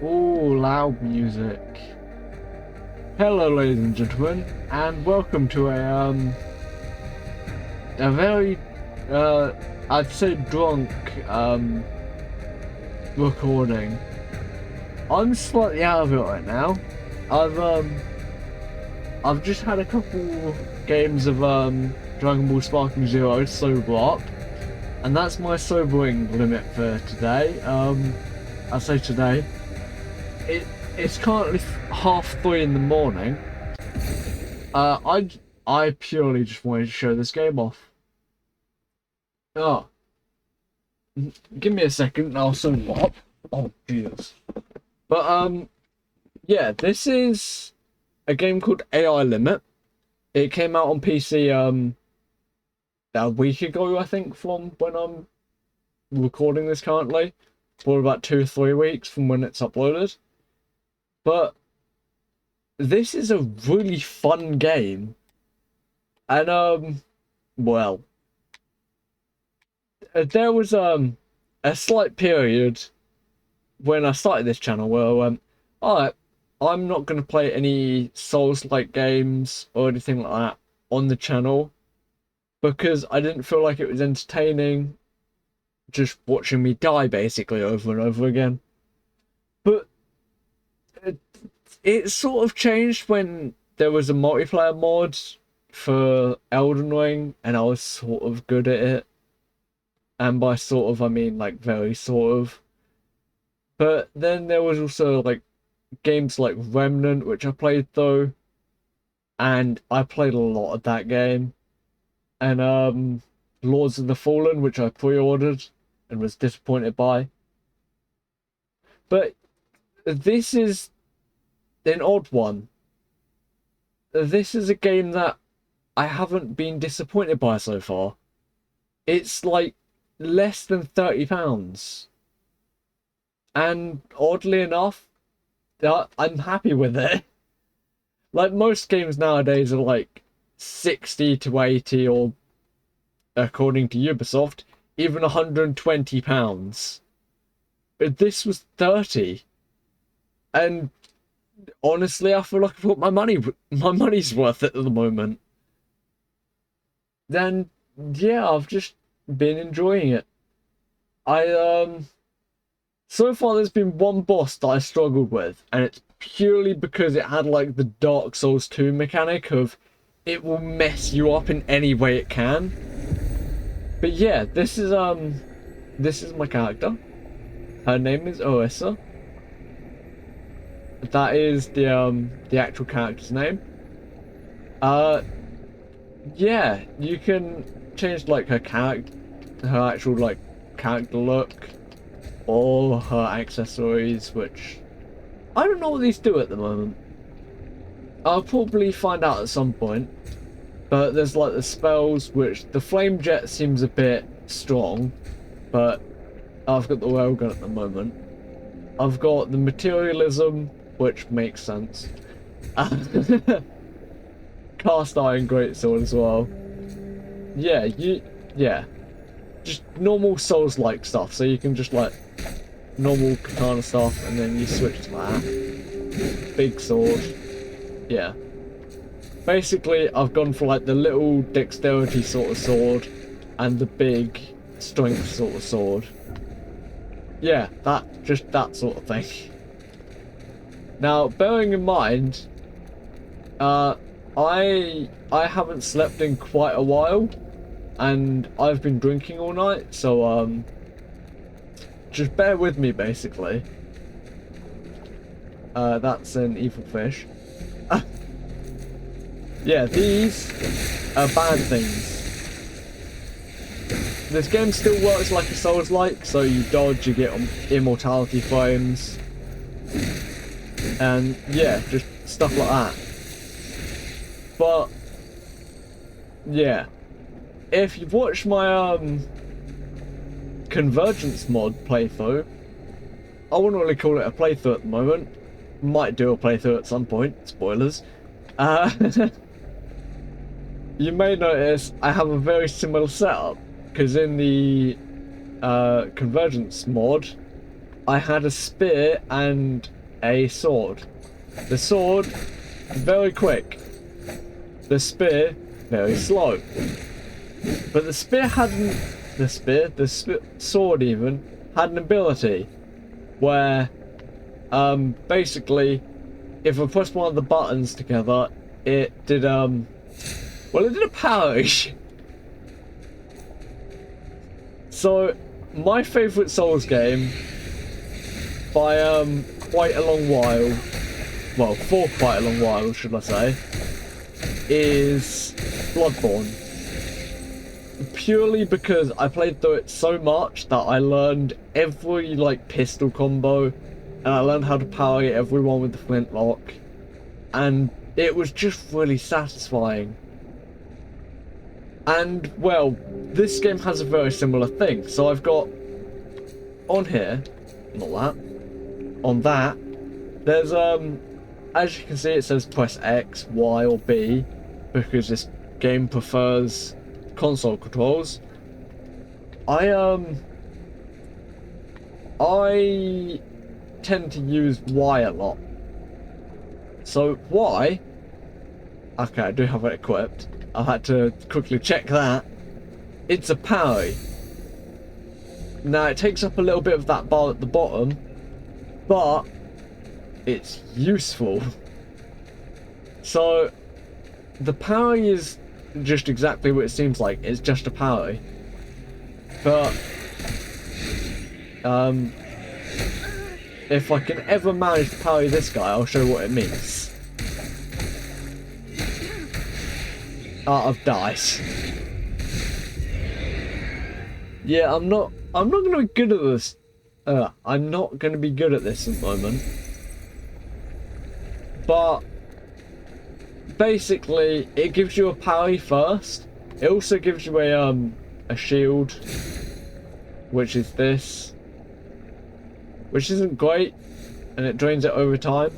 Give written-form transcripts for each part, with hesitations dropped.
Ooh, loud music. Hello, ladies and gentlemen, and welcome to a very I'd say drunk recording. I'm slightly out of it right now. I've um I've just had a couple games of Dragon Ball Sparking Zero sober up, and that's my sobering limit for today. I say today. It's currently 3:30 in the morning. I purely just wanted to show this game off. Oh, give me a second and I'll soon up. Oh Jesus. But yeah, this is a game called AI Limit. It came out on PC a week ago, I think, from when I'm recording this currently. For about 2-3 weeks from when it's uploaded. But this is a really fun game. And well, there was a slight period when I started this channel where I went, alright, I'm not gonna play any Souls-like games or anything like that on the channel because I didn't feel like it was entertaining just watching me die basically over and over again. But it sort of changed when there was a multiplayer mod for Elden Ring, and I was sort of good at it. And by sort of, I mean like very sort of. But then there was also like games like Remnant, which I played though, and I played a lot of that game. And Lords of the Fallen, which I pre-ordered and was disappointed by. But this is an odd one. This is a game that I haven't been disappointed by so far. It's like less than £30. And oddly enough, I'm happy with it. Like most games nowadays are like 60 to 80 or according to Ubisoft, even £120. But this was 30. And honestly, I feel like I've got my money's worth it at the moment. Then yeah, I've just been enjoying it. So far there's been one boss that I struggled with, and it's purely because it had like the Dark Souls 2 mechanic of it will mess you up in any way it can. But yeah, this is my character. Her name is Orisa. That is the actual character's name. Yeah, you can change like her actual like character look, or her accessories, which I don't know what these do at the moment. I'll probably find out at some point. But there's like the spells, which the flame jet seems a bit strong, but I've got the railgun at the moment. I've got the materialism, which makes sense. Cast iron greatsword as well. Yeah, just normal Souls-like stuff. So you can just like normal katana stuff, and then you switch to that big sword. Yeah. Basically, I've gone for like the little dexterity sort of sword and the big strength sort of sword. Yeah, that sort of thing. Now, bearing in mind, I haven't slept in quite a while, and I've been drinking all night, so just bear with me basically. That's an evil fish. Yeah, these are bad things. This game still works like a Souls-like, so you dodge, you get immortality frames, and yeah, just stuff like that. But yeah, if you've watched my Convergence mod playthrough, I wouldn't really call it a playthrough at the moment. Might do a playthrough at some point. Spoilers. You may notice I have a very similar setup, because in the Convergence mod, I had a spear and a sword. The sword, very quick. The spear, very slow. But the spear hadn't... The sword even, had an ability where, basically, if I pressed one of the buttons together, it did, well, it did a parry. So, my favourite Souls game, by, quite a long while, well, for quite a long while, should I say, is Bloodborne. Purely because I played through it so much that I learned every, like, pistol combo, and I learned how to parry everyone with the flintlock, and it was just really satisfying. And, well, this game has a very similar thing. So I've got on here, not that, on that, there's, as you can see, it says press X, Y, or B, because this game prefers console controls. I tend to use Y a lot. So Y, okay, I do have it equipped. I had to quickly check that. It's a parry. Now it takes up a little bit of that bar at the bottom, but it's useful. So the parry is just exactly what it seems like. It's just a parry. But if I can ever manage to parry this guy, I'll show you what it means. I've died. Yeah, I'm not gonna be good at this. I'm not gonna be good at this at the moment. But basically, it gives you a parry first. It also gives you a shield, which is this, which isn't great, and it drains it over time.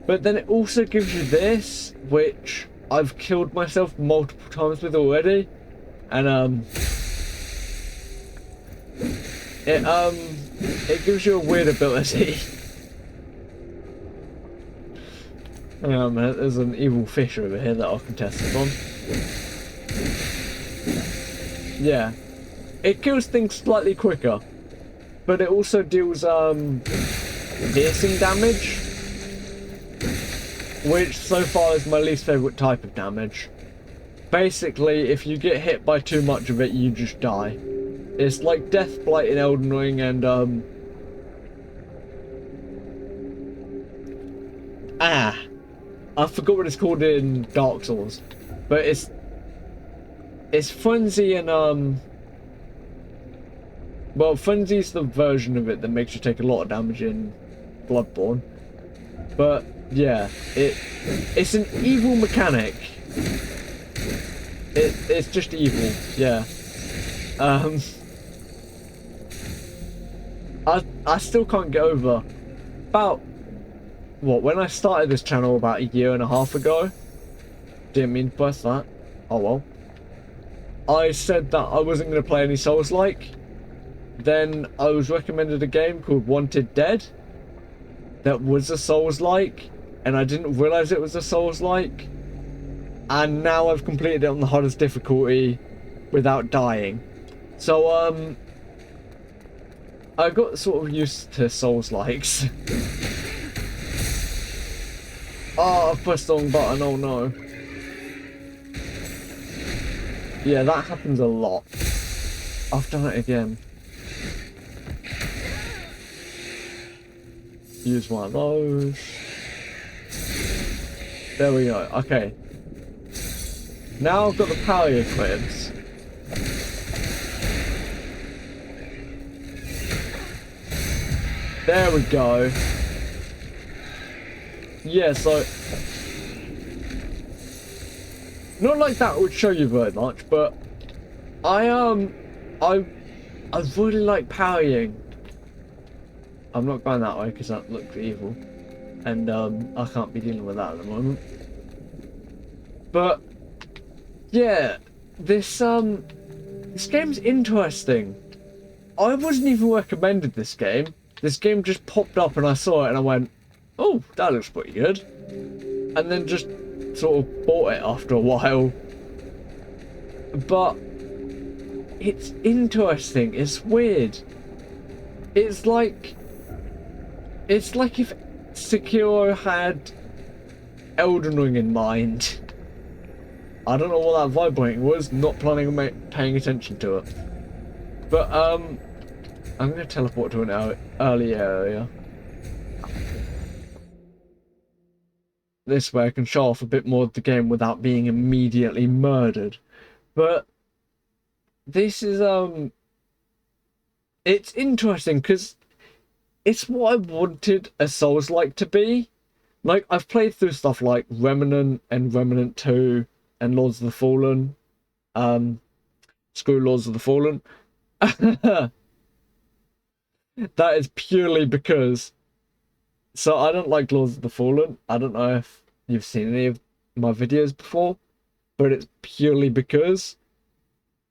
But then it also gives you this, which I've killed myself multiple times with already, and it gives you a weird ability. Hang on a minute, there's an evil fish over here that I'll contest it on. Yeah. It kills things slightly quicker, but it also deals piercing damage, which so far is my least favourite type of damage. Basically, if you get hit by too much of it, you just die. It's like Death Blight in Elden Ring and I forgot what it's called in Dark Souls, but it's Frenzy and well, Frenzy's the version of it that makes you take a lot of damage in Bloodborne. But yeah, it's an evil mechanic. It's just evil, yeah. I still can't get over about what, when I started this channel about a year and a half ago. Didn't mean to press that. Oh well. I said that I wasn't going to play any Souls-like. Then I was recommended a game called Wanted Dead that was a Souls-like, and I didn't realise it was a Souls-like. And now I've completed it on the hardest difficulty without dying. So I got sort of used to Souls-likes. Oh, I pressed the wrong button, oh no. Yeah, that happens a lot. I've done it again. Use one of those. There we go, okay. Now I've got the parry equipped. There we go. Yeah, so not like that would show you very much, but I really like parrying. I'm not going that way because that looks evil, and I can't be dealing with that at the moment. But yeah, this game's interesting. I wasn't even recommended this game. This game just popped up and I saw it and I went, oh, that looks pretty good. And then just sort of bought it after a while. But it's interesting. It's weird. It's like if Sekiro had Elden Ring in mind. I don't know what that vibrating was. Not planning on paying attention to it. But I'm gonna teleport to an early area. This way I can show off a bit more of the game without being immediately murdered. But this is it's interesting because it's what I wanted a Souls-like to be. Like, I've played through stuff like Remnant and Remnant 2 and Lords of the Fallen. Screw Lords of the Fallen. That is purely because... So, I don't like Lords of the Fallen. I don't know if you've seen any of my videos before. But it's purely because...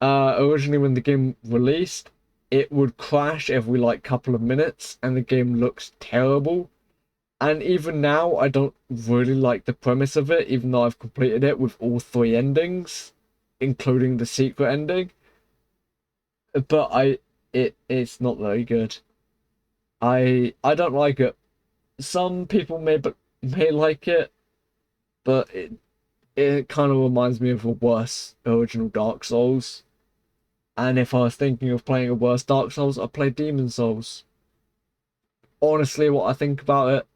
originally when the game released, it would crash every, like, couple of minutes. And the game looks terrible. And even now, I don't really like the premise of it, even though I've completed it with all 3 endings, including the secret ending. But it's not very good. I don't like it. Some people may like it, but it kind of reminds me of a worse original Dark Souls. And if I was thinking of playing a worse Dark Souls, I'd play Demon Souls. Honestly, what I think about it.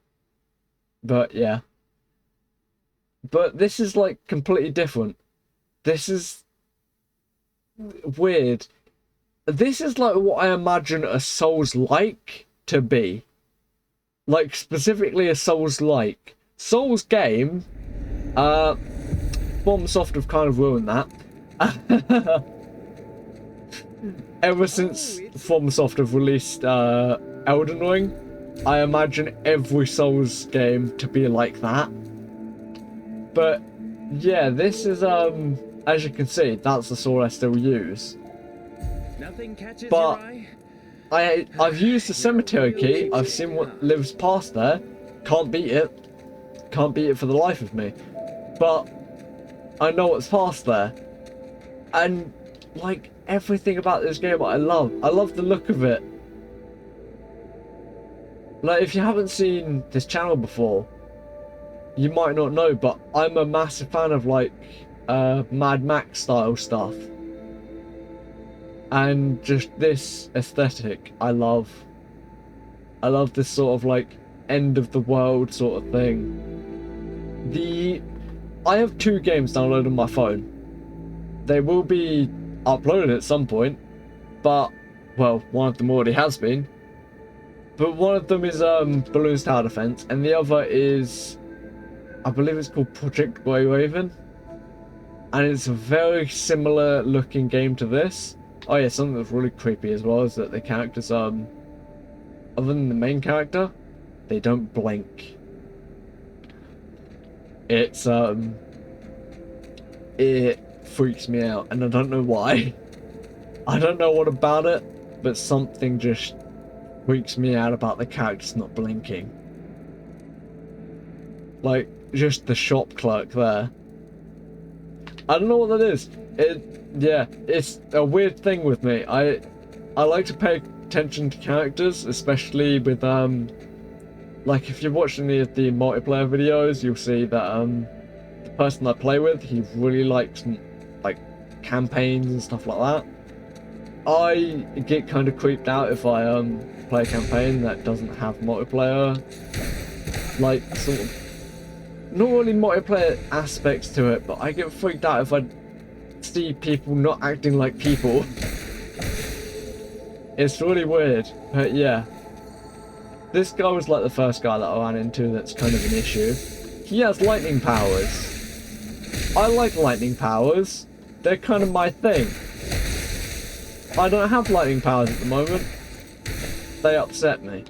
But yeah. But this is like completely different. This is weird. This is like what I imagine a Souls-like to be. Like, specifically a Souls-like. Souls game, FromSoft have kind of ruined that. Ever since FromSoft have released Elden Ring, I imagine every Souls game to be like that. But yeah, this is as you can see, that's the sword I still use. Nothing catches but your eye? I've used the cemetery key. I've seen what lives past there. Can't beat it. Can't beat it for the life of me. But I know what's past there. And like everything about this game I love. I love the look of it. Like, if you haven't seen this channel before, you might not know, but I'm a massive fan of like Mad Max style stuff. And just this aesthetic, I love. I love this sort of like end of the world sort of thing. I have 2 games downloaded on my phone. They will be uploaded at some point, but well, one of them already has been. But one of them is Balloons Tower Defense, and the other is, I believe it's called Project Grey Raven. And it's a very similar looking game to this. Oh yeah, something that's really creepy as well is that the characters, other than the main character, they don't blink. It's, it freaks me out, and I don't know why. I don't know what about it, but something just freaks me out about the characters not blinking. Like, just the shop clerk there. I don't know what that is. Yeah, it's a weird thing with me. I like to pay attention to characters, especially with like if you watch any of the multiplayer videos, you'll see that the person I play with, he really likes like campaigns and stuff like that. I get kind of creeped out if I play a campaign that doesn't have multiplayer, like sort of not really multiplayer aspects to it, but I get freaked out if I see people not acting like people. It's really weird, but yeah. This guy was like the first guy that I ran into that's kind of an issue. He has lightning powers. I like lightning powers. They're kind of my thing. I don't have lightning powers at the moment. They upset me.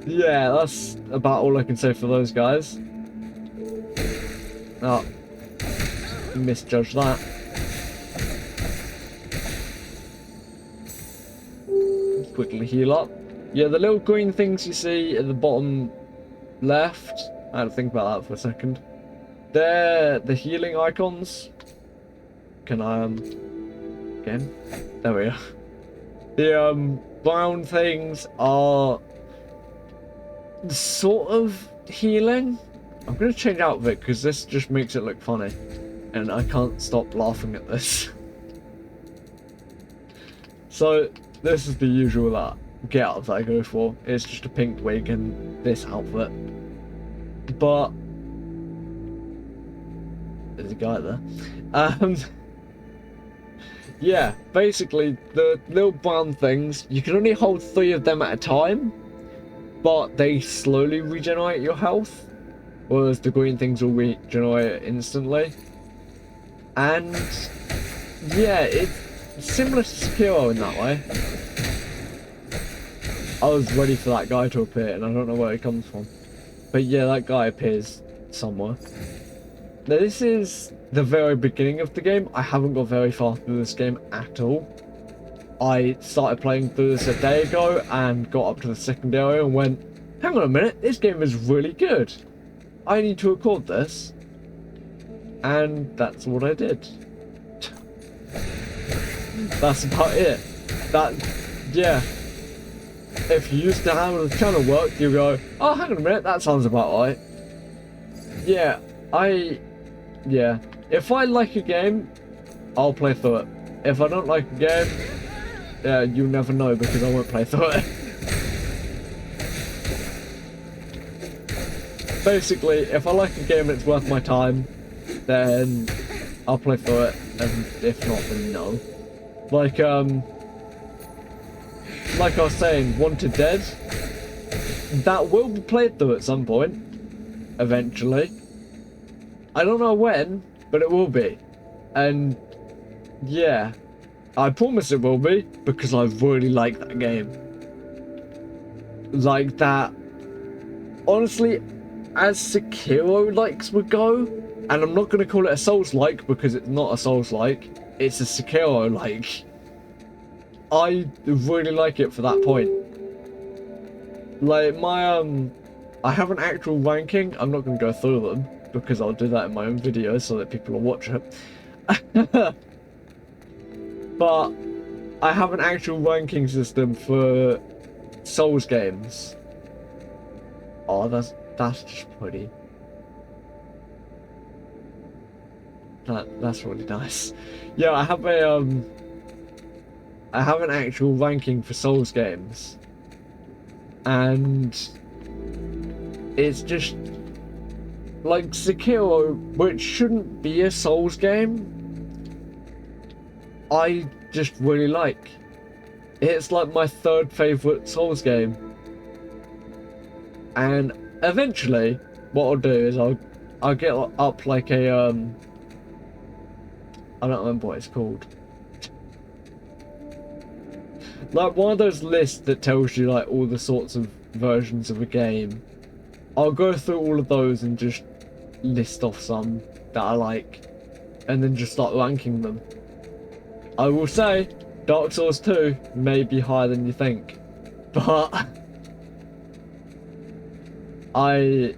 Yeah, that's about all I can say for those guys. Oh, misjudged that. quickly heal up. Yeah, the little green things you see at the bottom left, I had to think about that for a second. They're the healing icons. Can I, again? There we are. The, brown things are sort of healing. I'm going to change outfit because this just makes it look funny. And I can't stop laughing at this. So, this is the usual get out that I go for. It's just a pink wig and this outfit. But there's a guy there. Yeah, basically the little brown things, you can only hold 3 of them at a time, but they slowly regenerate your health, whereas the green things will regenerate instantly. And yeah, it's similar to Sekiro in that way. I was ready for that guy to appear, and I don't know where he comes from. But yeah, that guy appears somewhere. Now this is the very beginning of the game. I haven't got very far through this game at all. I started playing through this a day ago and got up to the second area and went, hang on a minute, this game is really good. I need to record this. And that's what I did. That's about it. Yeah. If you used to have the channel work, you go, oh, hang on a minute, that sounds about right. Yeah, yeah. If I like a game, I'll play through it. If I don't like a game, yeah, you'll never know because I won't play through it. Basically, if I like a game and it's worth my time, then I'll play through it, and if not, then no. Like I was saying, Wanted Dead, that will be played through at some point, eventually. I don't know when, but it will be. And yeah, I promise it will be, because I really like that game. Like that, honestly, as Sekiro-likes would go, and I'm not going to call it a Souls-like because it's not a Souls-like, it's a Sekiro-like. I really like it for that point. Like, I have an actual ranking. I'm not going to go through them because I'll do that in my own video so that people will watch it. But I have an actual ranking system for Souls games. Oh, that's just pretty. That's really nice. Yeah, I have an actual ranking for Souls games, and it's just like Sekiro, which shouldn't be a Souls game. I just really like. It's like my 3rd favourite Souls game, and eventually, what I'll do is I'll get up like a I don't remember what it's called. Like one of those lists that tells you like all the sorts of versions of a game. I'll go through all of those and just list off some that I like, and then just start ranking them. I will say, Dark Souls 2 may be higher than you think, but I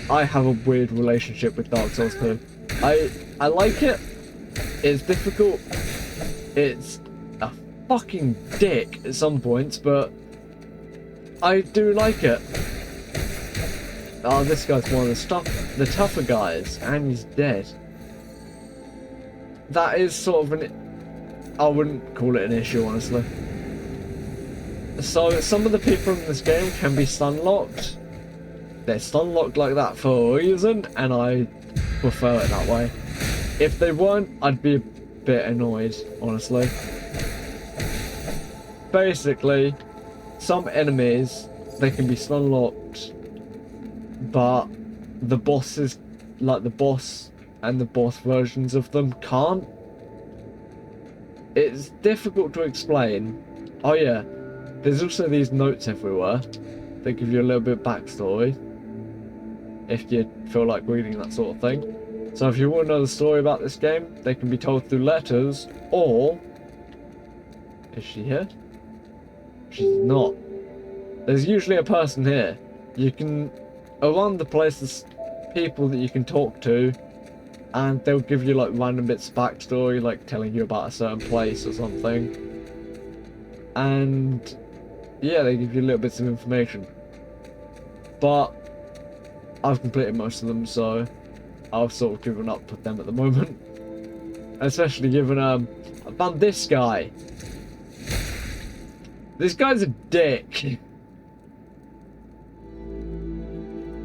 have a weird relationship with Dark Souls 2. I like it. It's difficult. It's a fucking dick at some points, but I do like it. Oh, this guy's one of the tougher guys, and he's dead. That is sort of I wouldn't call it an issue, honestly. So, some of the people in this game can be stun-locked. They're stun-locked like that for a reason, and I prefer it that way. If they weren't, I'd be a bit annoyed, honestly. Basically, some enemies, they can be stun-locked, but the bosses, like the boss and the boss versions of them, can't. It's difficult to explain. Oh yeah, there's also these notes everywhere. They give you a little bit of backstory, if you feel like reading that sort of thing. So if you want to know the story about this game, they can be told through letters, or... Is she here? She's not. There's usually a person here. You can, around the place, there's people that you can talk to, and they'll give you like random bits of backstory, like telling you about a certain place or something. And yeah, they give you little bits of information. But I've completed most of them, so I've sort of given up with them at the moment. Especially given I found this guy. This guy's a dick.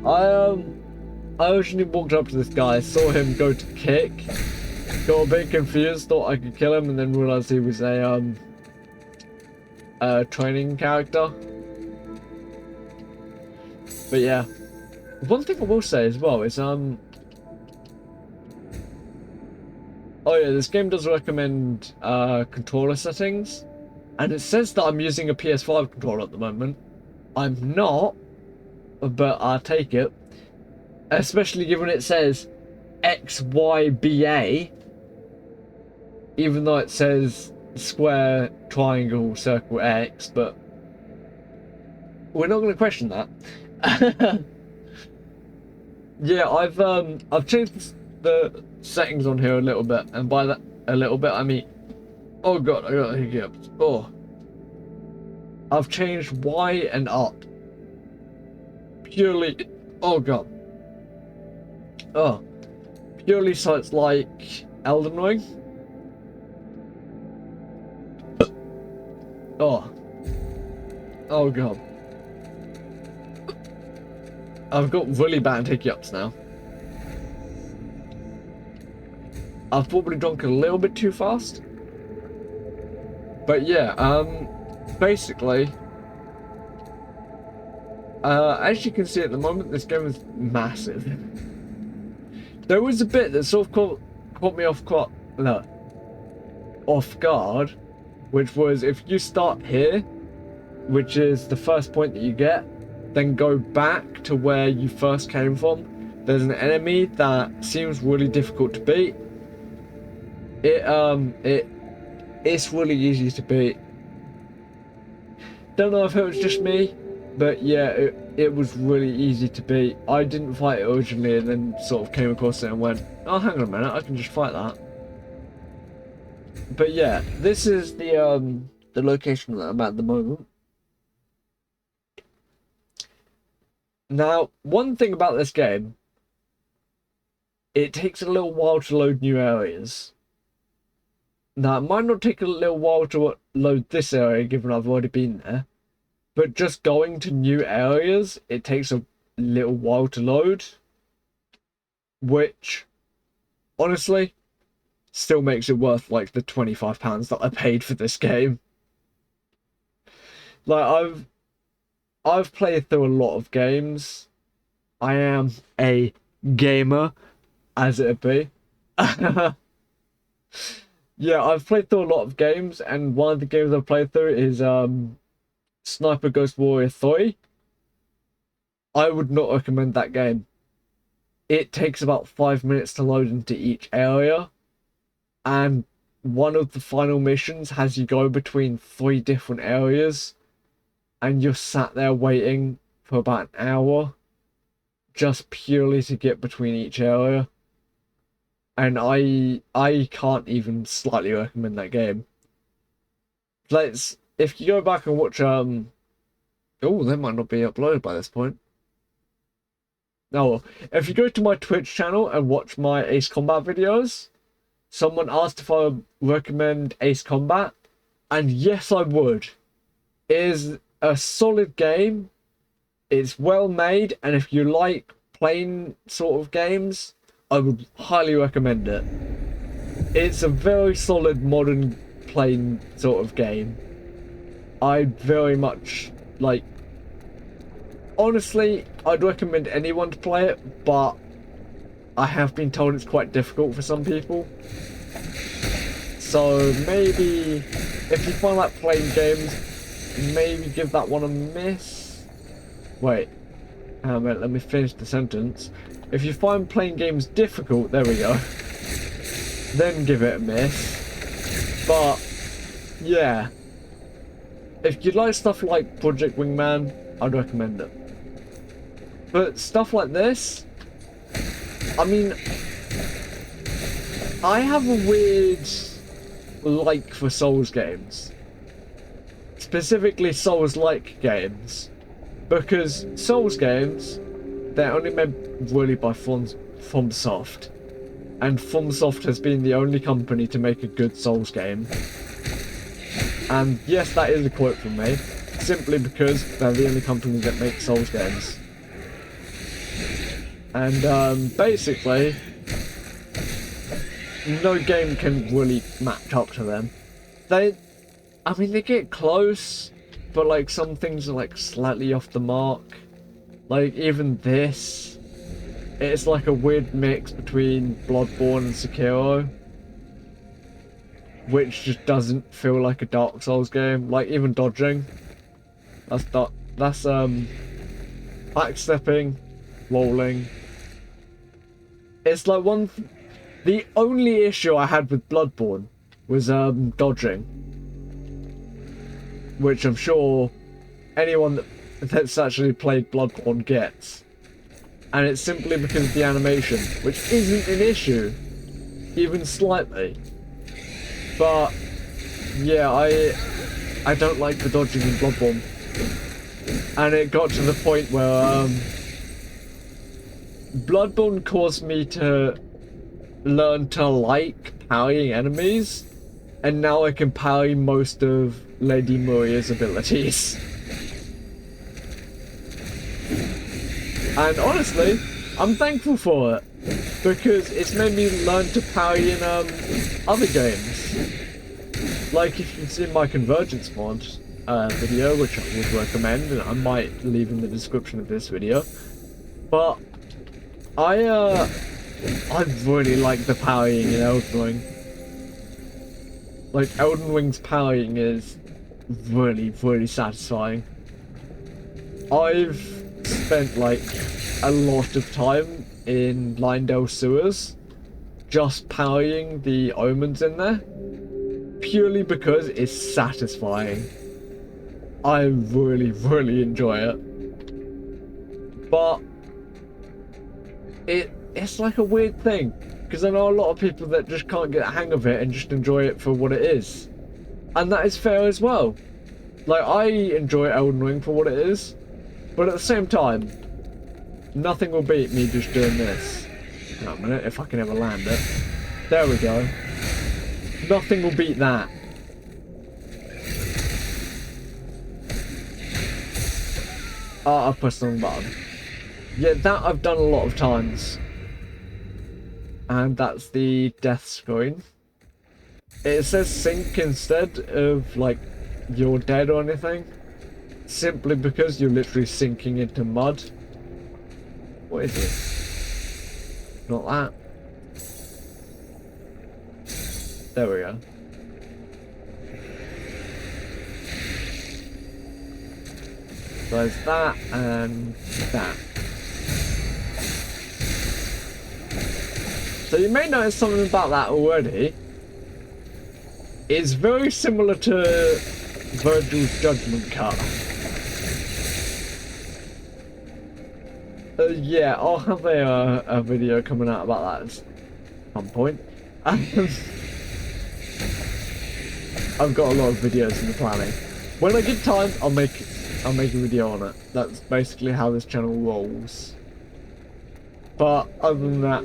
I originally walked up to this guy, saw him go to kick, got a bit confused, thought I could kill him, and then realized he was a training character. But yeah, one thing I will say as well is oh yeah, this game does recommend controller settings, and it says that I'm using a PS5 controller at the moment. I'm not, but I'll take it. Especially given it says XYBA, even though it says square, triangle, circle, X, but we're not going to question that. Yeah, I've changed the settings on here a little bit, and by that a little bit I mean, oh god, I got hiccups. Oh, I've changed Y and up purely. Oh god. Oh, purely so it's like Elden Ring. Oh. Oh god. I've got really bad hiccups now. I've probably drunk a little bit too fast. But yeah, basically, as you can see at the moment, this game is massive. There was a bit that sort of caught me off guard, which was if you start here, which is the first point that you get, then go back to where you first came from, there's an enemy that seems really difficult to beat. It's really easy to beat. Don't know if it was just me, but yeah, it was really easy to beat. I didn't fight it originally and then sort of came across it and went, oh, hang on a minute, I can just fight that. But yeah, this is the location that I'm at the moment. Now, one thing about this game, it takes a little while to load new areas. Now, it might not take a little while to load this area, given I've already been there. But just going to new areas, it takes a little while to load. Which, honestly, still makes it worth, like, the £25 that I paid for this game. Like, I've played through a lot of games. I am a gamer, as it be. Yeah, I've played through a lot of games, and one of the games I've played through is Sniper Ghost Warrior 3. I would not recommend that game. It takes about 5 minutes to load into each area, and one of the final missions has you go between 3 different areas, and you're sat there waiting for about an hour just purely to get between each area. And I can't even slightly recommend that game. If you go back and watch oh, they might not be uploaded by this point. No, if you go to my Twitch channel and watch my Ace Combat videos, someone asked if I would recommend Ace Combat, and yes, I would. It is a solid game. It's well made, and if you like plain sort of games, I would highly recommend it. It's a very solid modern plain sort of game. I very much like. Honestly, I'd recommend anyone to play it, but I have been told it's quite difficult for some people. So maybe if you find like playing games, maybe give that one a miss. Wait, let me finish the sentence. If you find playing games difficult, there we go, then give it a miss. But yeah, if you like stuff like Project Wingman, I'd recommend it. But stuff like this, I mean, I have a weird like for Souls games. Specifically Souls-like games. Because Souls games, they're only made really by FromSoft. And FromSoft has been the only company to make a good Souls game. And yes, that is a quote from me. Simply because they're the only company that makes Souls games. And basically, no game can really match up to them. I mean, they get close, but like some things are like slightly off the mark. Like even this, it's like a weird mix between Bloodborne and Sekiro, which just doesn't feel like a Dark Souls game. Like even dodging, that's backstepping, rolling. It's like the only issue I had with Bloodborne was dodging, which I'm sure anyone that's actually played Bloodborne gets. And it's simply because of the animation, which isn't an issue, even slightly. But yeah, I don't like the dodging in Bloodborne. And it got to the point where Bloodborne caused me to learn to like parrying enemies, and now I can parry most of Lady Maria's abilities. And honestly, I'm thankful for it, because it's made me learn to parry in other games. Like if you've seen my Convergence mod video, which I would recommend, and I might leave in the description of this video. But I really like the parrying in Elden Ring. Like Elden Ring's parrying is really, really satisfying. I've spent like a lot of time in Lindale sewers just parrying the omens in there, purely because it's satisfying. I really, really enjoy it. But it's like a weird thing, because I know a lot of people that just can't get a hang of it and just enjoy it for what it is. And that is fair as well. Like, I enjoy Elden Ring for what it is, but at the same time, nothing will beat me just doing this. Hang on a minute, if I can ever land it. There we go. Nothing will beat that. Oh, I pressed the wrong button. Yeah, that I've done a lot of times. And that's the death screen. It says sink instead of, like, you're dead or anything. Simply because you're literally sinking into mud. What is it? Not that. There we go. So there's that and that. So you may notice something about that already. It's very similar to Virgil's Judgment Cut. Yeah, I'll have a video coming out about that at some point. I've got a lot of videos in the planning. When I get time, I'll make a video on it. That's basically how this channel rolls. But other than that,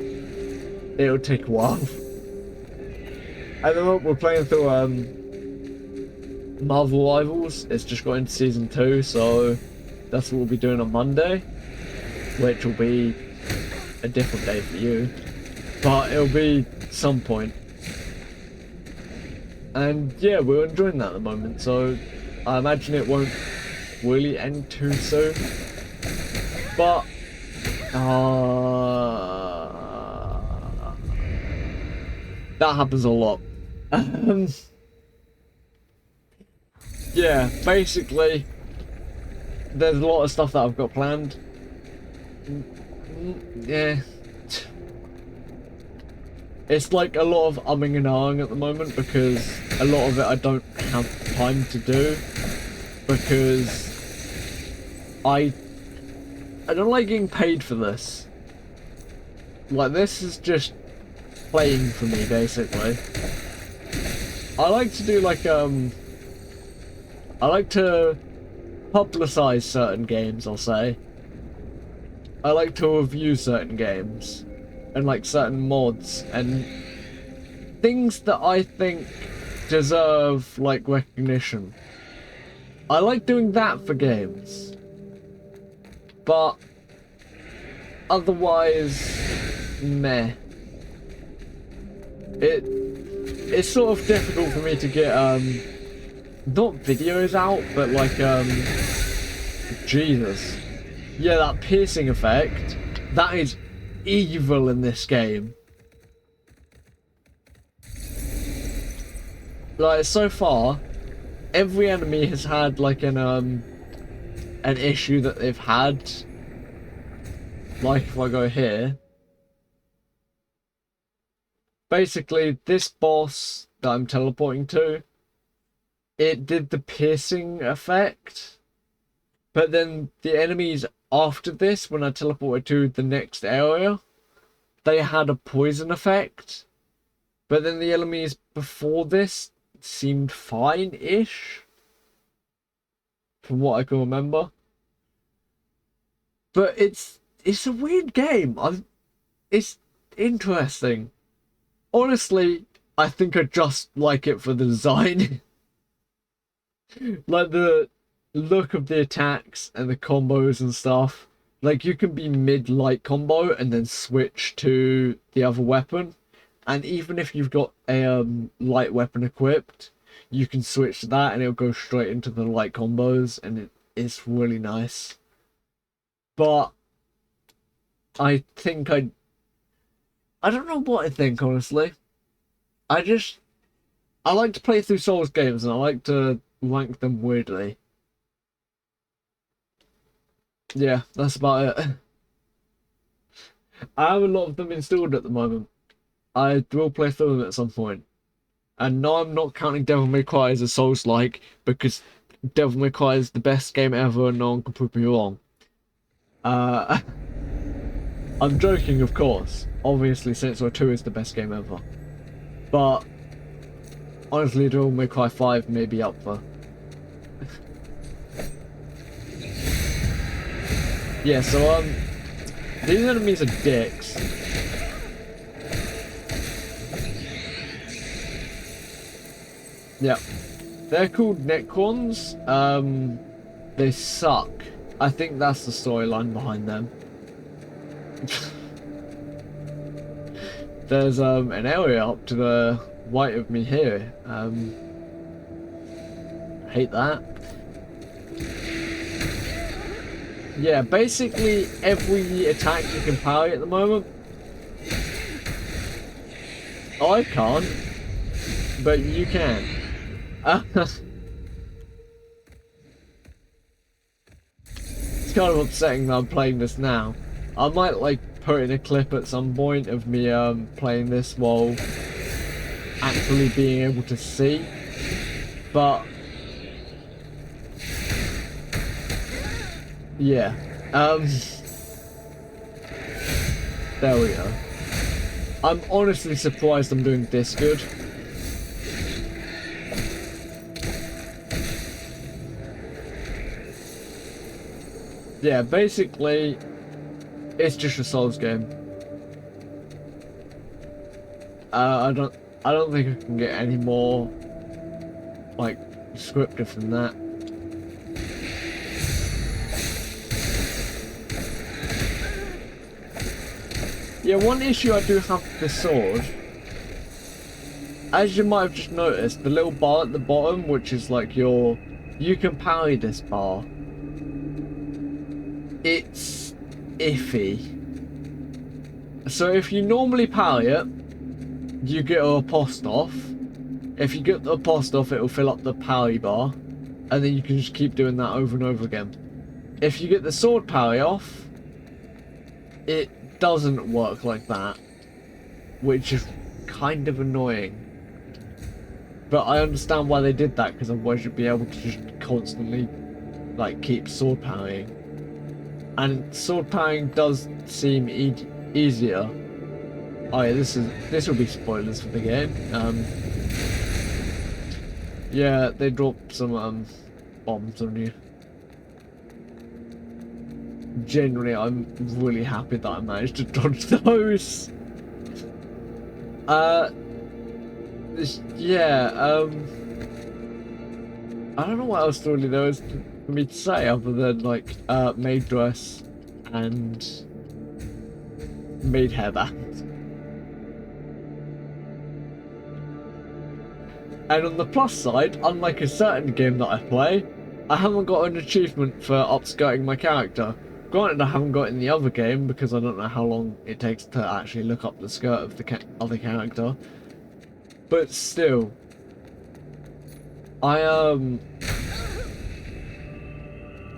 it'll take a while. At the moment, we're playing through Marvel Rivals. It's just got into season 2, so that's what we'll be doing on Monday, which will be a different day for you, but it'll be some point. And yeah, we're enjoying that at the moment, so I imagine it won't really end too soon. But that happens a lot. Yeah, basically, there's a lot of stuff that I've got planned. Yeah. It's like a lot of umming and ahhing at the moment, because a lot of it I don't have time to do. because I don't like getting paid for this. Like, this is just playing for me, basically. I like to do like I like to publicize certain games, I'll say. I like to review certain games and like certain mods and things that I think deserve like recognition. I like doing that for games. But otherwise, meh. It's sort of difficult for me to get not videos out, but like Jesus. Yeah, that piercing effect, that is evil in this game. Like, so far, every enemy has had like an issue that they've had. Like if I go here, basically this boss that I'm teleporting to, it did the piercing effect, but then the enemies after this, when I teleported to the next area, they had a poison effect, but then the enemies before this seemed fine-ish, from what I can remember. But it's a weird game. It's interesting. Honestly, I think I just like it for the design. Like the look of the attacks and the combos and stuff. Like, you can be mid-light combo and then switch to the other weapon. And even if you've got a light weapon equipped, you can switch to that and it'll go straight into the light combos, and it's really nice. But I think I don't know what I think, honestly. I like to play through Souls games and I like to rank them weirdly. Yeah, that's about it. I have a lot of them installed at the moment. I will play through them at some point. And no, I'm not counting Devil May Cry as a Souls-like, because Devil May Cry is the best game ever and no one can prove me wrong. I'm joking, of course. Obviously, Saints Row 2 is the best game ever. But honestly, Devil May Cry 5 may be up for. Yeah, so these enemies are dicks. Yeah. They're called Necrons. They suck. I think that's the storyline behind them. There's an area up to the right of me here. Hate that. Yeah, basically every attack you can parry at the moment. I can't, but you can. It's kind of upsetting that I'm playing this now. I might like put in a clip at some point of me playing this while actually being able to see, but yeah, there we go. I'm honestly surprised I'm doing this good. Yeah, basically, it's just a Souls game. I don't think I can get any more like descriptive than that. Yeah, one issue I do have with this sword, as you might have just noticed, the little bar at the bottom, which is like you can parry this bar. It's iffy. So if you normally parry it, you get a riposte off. If you get the riposte off, it will fill up the parry bar, and then you can just keep doing that over and over again. If you get the sword parry off, it doesn't work like that, which is kind of annoying. But I understand why they did that, because otherwise you'd be able to just constantly, like, keep sword parrying. And sword parrying does seem easier. Oh yeah, this will be spoilers for the game. Yeah, they dropped some bombs on you. Generally, I'm really happy that I managed to dodge those. Yeah, I don't know what else really there is for me to say other than like maid dress and maid hairband. And on the plus side, unlike a certain game that I play, I haven't got an achievement for upskirting my character. Granted, I haven't got it in the other game because I don't know how long it takes to actually look up the skirt of the other character. But still, I hang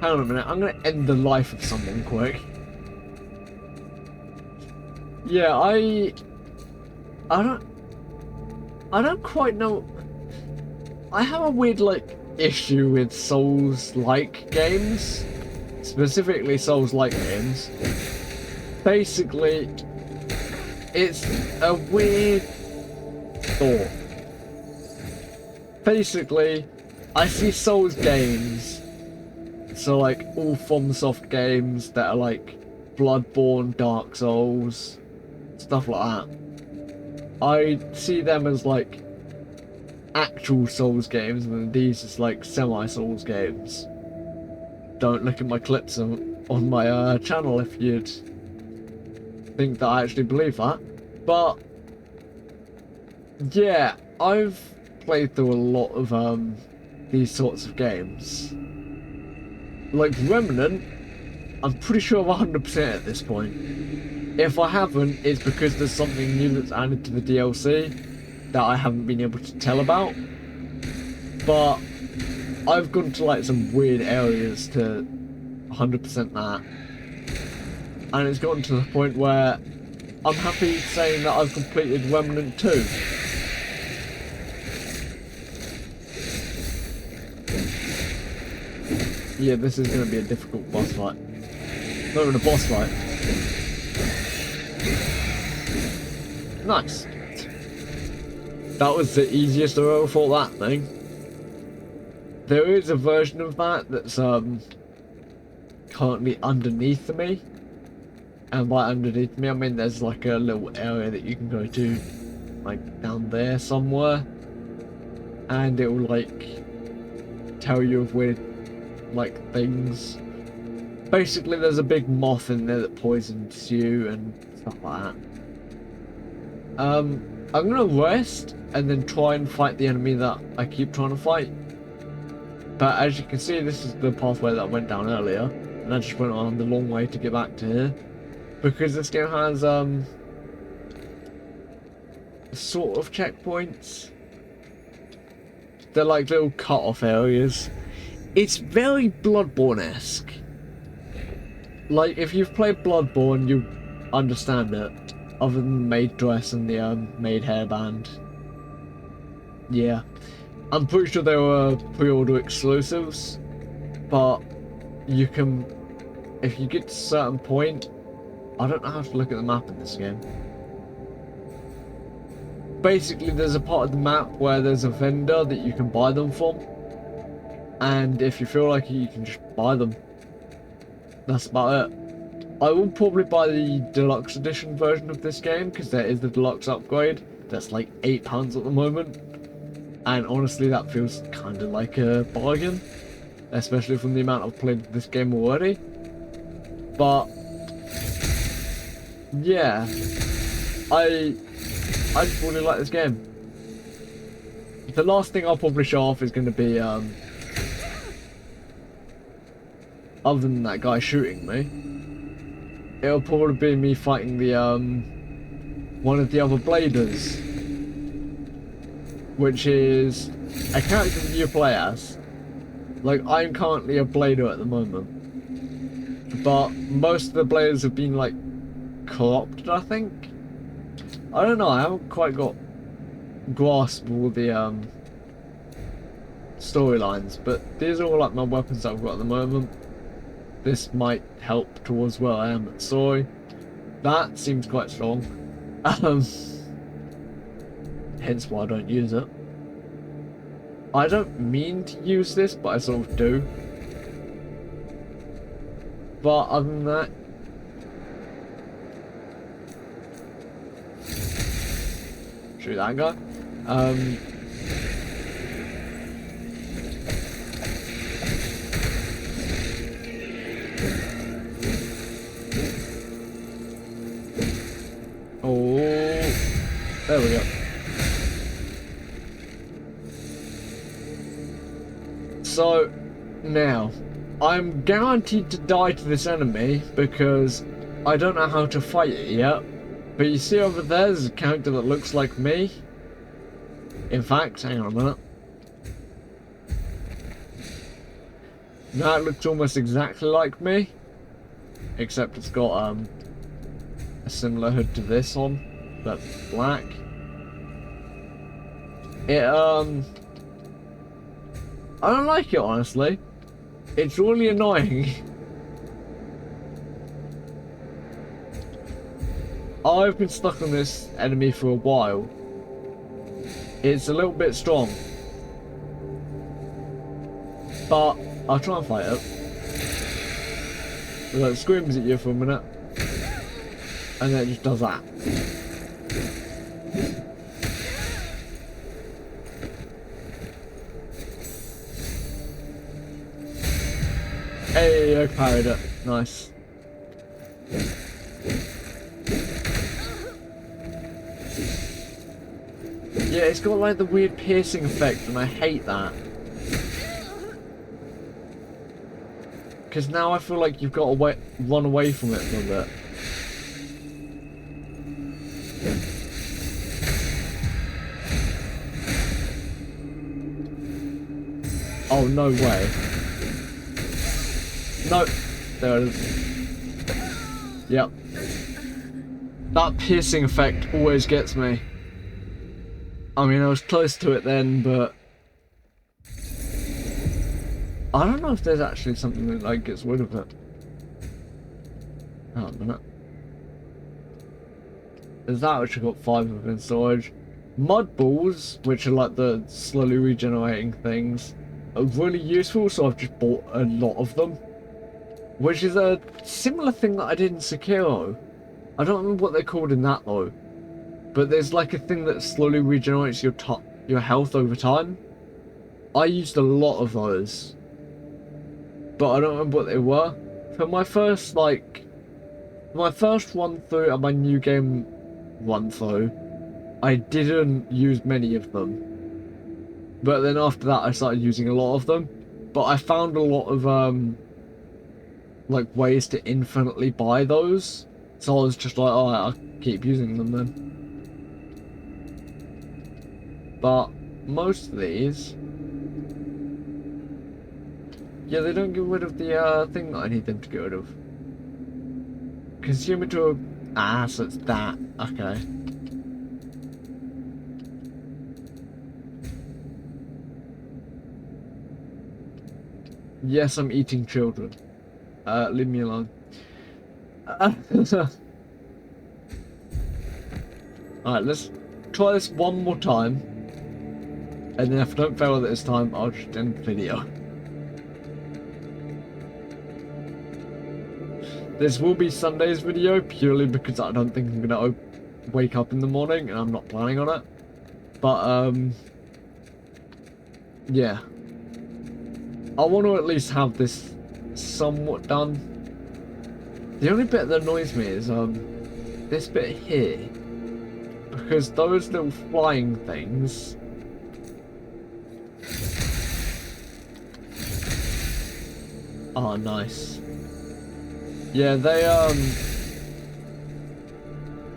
on a minute, I'm gonna end the life of someone quick. Yeah, I don't quite know. I have a weird like issue with Souls-like games, specifically Souls-like games. Basically, it's a weird thought. Basically, I see Souls games, so like all FromSoft games that are like Bloodborne, Dark Souls, stuff like that. I see them as like actual Souls games, and these is like semi-Souls games. Don't look at my clips on my channel if you'd think that I actually believe that. But yeah, I've played through a lot of these sorts of games. Like Remnant, I'm pretty sure I'm 100% at this point. If I haven't, it's because there's something new that's added to the DLC that I haven't been able to tell about. But I've gone to like some weird areas to 100% that. And it's gotten to the point where I'm happy saying that I've completed Remnant 2. Yeah, this is going to be a difficult boss fight. Not even a boss fight. Nice. That was the easiest I've ever fought that thing. There is a version of that that's currently underneath me. And by underneath me, I mean there's like a little area that you can go to, like down there somewhere. And it will like tell you of weird like things. Basically there's a big moth in there that poisons you and stuff like that. I'm gonna rest and then try and fight the enemy that I keep trying to fight. But as you can see, this is the pathway that I went down earlier, and I just went on the long way to get back to here. Because this game has sort of checkpoints. They're like little cut-off areas. It's very Bloodborne-esque. Like, if you've played Bloodborne, you understand it. Other than the maid dress and the maid hairband. Yeah. I'm pretty sure they were pre-order exclusives. But you can... If you get to a certain point... I don't know how to look at the map in this game. Basically, there's a part of the map where there's a vendor that you can buy them from. And if you feel like it, you can just buy them. That's about it. I will probably buy the deluxe edition version of this game, because there is the deluxe upgrade. That's like £8 at the moment. And honestly, that feels kind of like a bargain. Especially from the amount I've played this game already. But... yeah. I just really like this game. The last thing I'll probably show off is going to be, other than that guy shooting me, it'll probably be me fighting the, one of the other bladers, which is a character that you play as. Like, I'm currently a blader at the moment, but most of the bladers have been, like, co-opted, I think. I don't know, I haven't quite got grasp of all the storylines, but these are all like my weapons that I've got at the moment. This might help towards where I am at story. That seems quite strong. Hence why I don't use it. I don't mean to use this, but I sort of do. But other than that, shoot that guy. Oh, there we go. So, now, I'm guaranteed to die to this enemy because I don't know how to fight it yet. But you see over there's a character that looks like me. In fact, hang on a minute. That looks almost exactly like me. Except it's got a similar hood to this on, but black. I don't like it, honestly. It's really annoying. I've been stuck on this enemy for a while. It's a little bit strong. But I'll try and fight it. It screams at you for a minute. And then it just does that. Hey, I parried it. Nice. Yeah, it's got like the weird piercing effect, and I hate that. Because now I feel like you've got to run away from it for a bit. Oh, no way. No. There it is. Yep. That piercing effect always gets me. I mean, I was close to it then, but I don't know if there's actually something that like gets rid of it. Oh, a minute. There's that, which I've got 5 of in storage. Mud balls, which are like the slowly regenerating things, are really useful, so I've just bought a lot of them. Which is a similar thing that I did in Sekiro. I don't remember what they're called in that though. But there's like a thing that slowly regenerates your health over time. I used a lot of those. But I don't remember what they were. For my first run through and my new game run through, I didn't use many of them. But then after that I started using a lot of them. But I found a lot of like ways to infinitely buy those. So I was just like, alright, I'll keep using them then. But most of these, yeah, they don't get rid of the thing that I need them to get rid of. Consume it to a... so it's that. Okay. Yes, I'm eating children. Leave me alone. Alright, let's try this one more time. And then if I don't fail it this time, I'll just end the video. This will be Sunday's video, purely because I don't think I'm going to wake up in the morning, and I'm not planning on it. But, yeah. I want to at least have this somewhat done. The only bit that annoys me is, this bit here. Because those little flying things... Oh, nice. Yeah, they're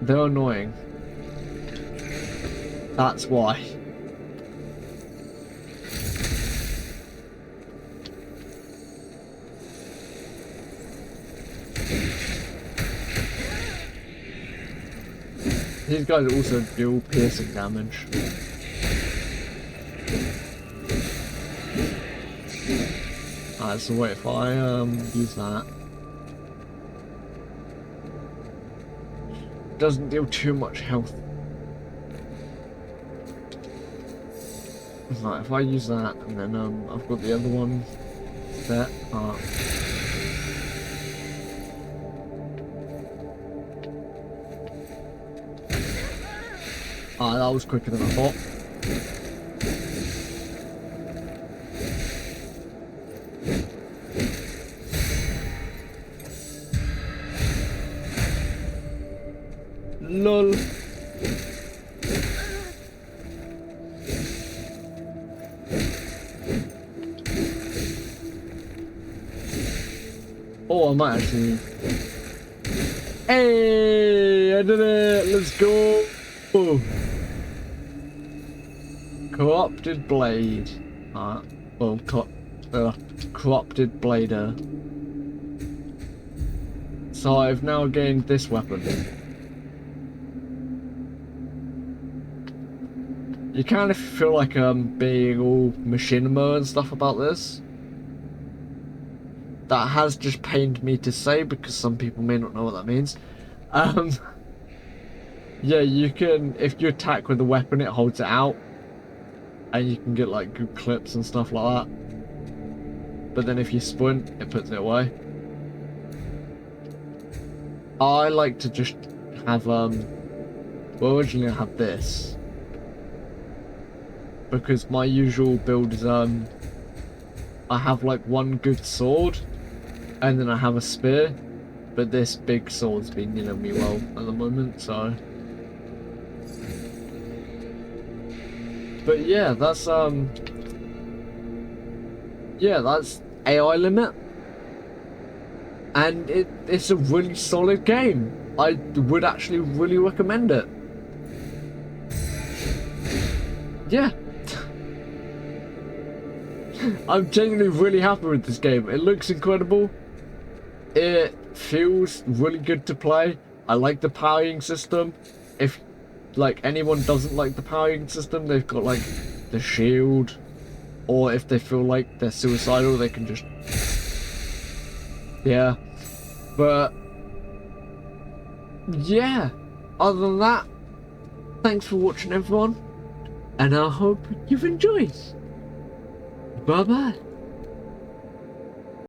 annoying. That's why. These guys also deal piercing damage. Alright, so wait, if I use that. Doesn't deal too much health. Right, if I use that and then I've got the other one set up. Ah, that was quicker than I thought. LOL. Oh, I might actually. Hey, I did it! Let's go! Co-opted blade. Well, co-opted blader. So I've now gained this weapon. You kind of feel like being all machinima and stuff about this. That has just pained me to say because some people may not know what that means. Yeah, you can, if you attack with the weapon, it holds it out. And you can get like good clips and stuff like that. But then if you sprint, it puts it away. I like to just have, well, originally I had this. Because my usual build is, I have like one good sword. And then I have a spear, but this big sword's been, you know, me well at the moment, so. But yeah, that's AI Limit, and it's a really solid game. I would actually really recommend it. Yeah. I'm genuinely really happy with this game. It looks incredible. It feels really good to play. I like the powering system. If like anyone doesn't like the powering system, they've got like the shield, or if they feel like they're suicidal, they can just, yeah. But yeah, other than that, thanks for watching everyone, and I hope you've enjoyed. Bye bye.